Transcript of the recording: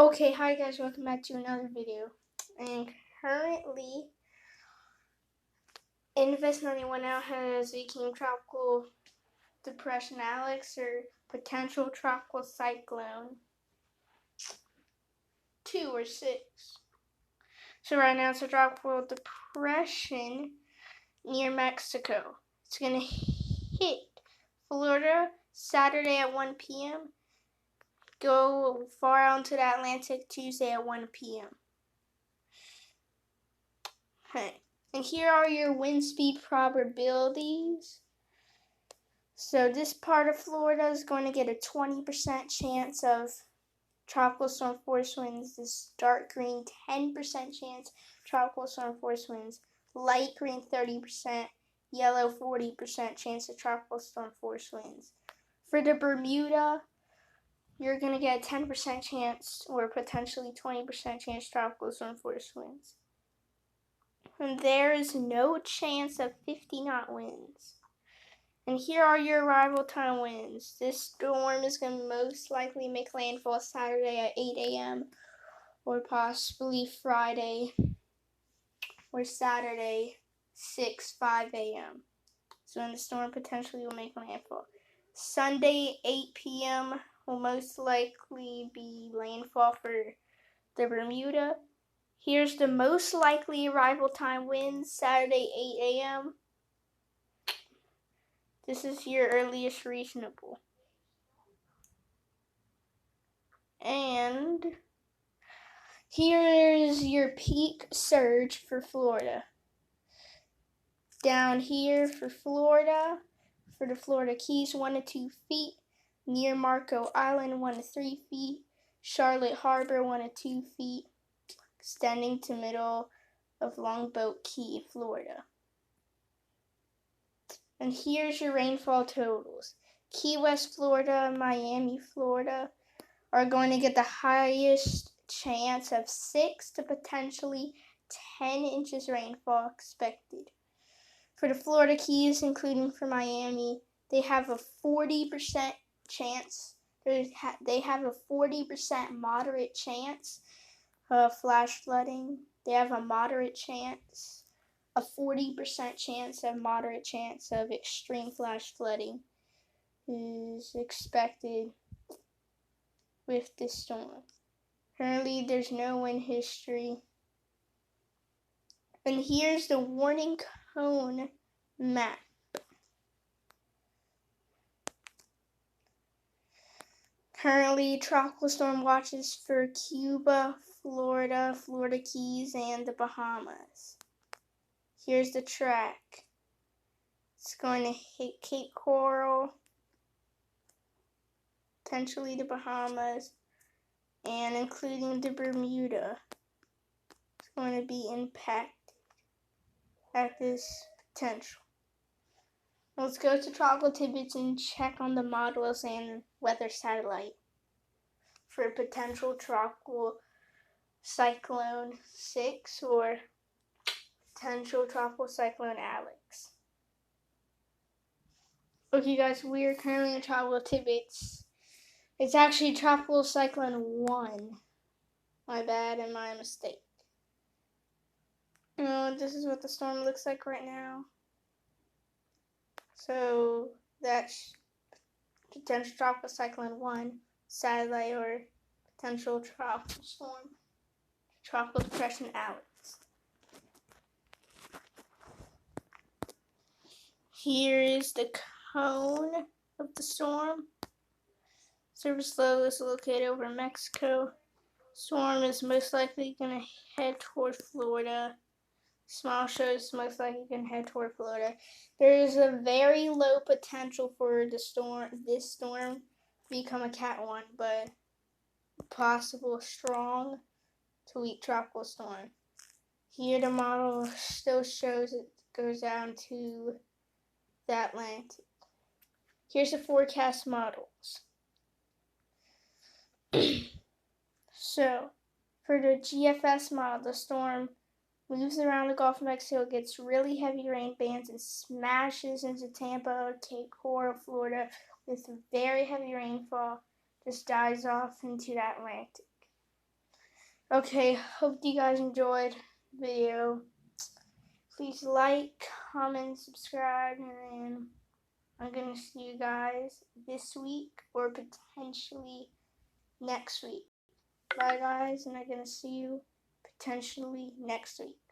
Okay, hi guys, welcome back to another video. And currently, Invest 91 now has a King Tropical Depression Alex or potential tropical cyclone 2 or 6. So right now it's a tropical depression near Mexico. It's gonna hit Florida Saturday at 1 p.m. Go far out into the Atlantic Tuesday at 1 p.m. Okay. And here are your wind speed probabilities. So this part of Florida is going to get a 20% chance of tropical storm force winds. This dark green, 10% chance tropical storm force winds. Light green, 30%. Yellow, 40% chance of tropical storm force winds. For the Bermuda, you're going to get a 10% chance or potentially 20% chance tropical storm force winds. And there is no chance of 50-knot winds. And here are your arrival time winds. This storm is going to most likely make landfall Saturday at 8 a.m. or possibly Friday or Saturday 5 a.m. So when the storm potentially will make landfall. Sunday 8 p.m. will most likely be landfall for the Bermuda. Here's the most likely arrival time winds, Saturday 8 a.m. This is your earliest reasonable. And here's your peak surge for Florida. Down here for Florida, for the Florida Keys, 1 to 2 feet. Near Marco Island, 1 to 3 feet. Charlotte Harbor, 1 to 2 feet. Extending to middle of Longboat Key, Florida. And here's your rainfall totals. Key West, Florida, Miami, Florida are going to get the highest chance of 6 to potentially 10 inches rainfall expected. For the Florida Keys, including for Miami, they have a 40% chance. They have a 40% moderate chance of flash flooding. They have a moderate chance, a 40% chance of moderate chance of extreme flash flooding is expected with this storm. Currently, there's no wind history. And here's the warning cone map. Currently, tropical storm watches for Cuba, Florida, Florida Keys, and the Bahamas. Here's the track. It's going to hit Cape Coral, potentially the Bahamas, and including the Bermuda. It's going to be impacted at this potential. Let's go to Tropical Tidbits and check on the models and weather satellite for a potential tropical cyclone 6 or potential tropical cyclone Alex. Okay guys, we are currently in Tropical Tidbits. It's actually Tropical Cyclone 1. My bad and my mistake. This is what the storm looks like right now. So that's potential tropical cyclone 1, satellite or potential tropical storm, tropical depression Alex. Here is the cone of the storm. Surface low is located over Mexico. Storm is most likely going to head toward Florida. Small shows most likely going to head toward Florida. There is a very low potential for this storm to become a Cat 1, but possible strong to weak tropical storm. Here the model still shows it goes down to the Atlantic. Here's the forecast models. So, for the GFS model, the storm moves around the Gulf of Mexico, gets really heavy rain bands, and smashes into Tampa, Cape Coral, Florida with very heavy rainfall, just dies off into the Atlantic. Okay, hope you guys enjoyed the video. Please like, comment, subscribe, and then I'm going to see you guys this week or potentially next week. Bye, guys, and I'm going to see you potentially next week.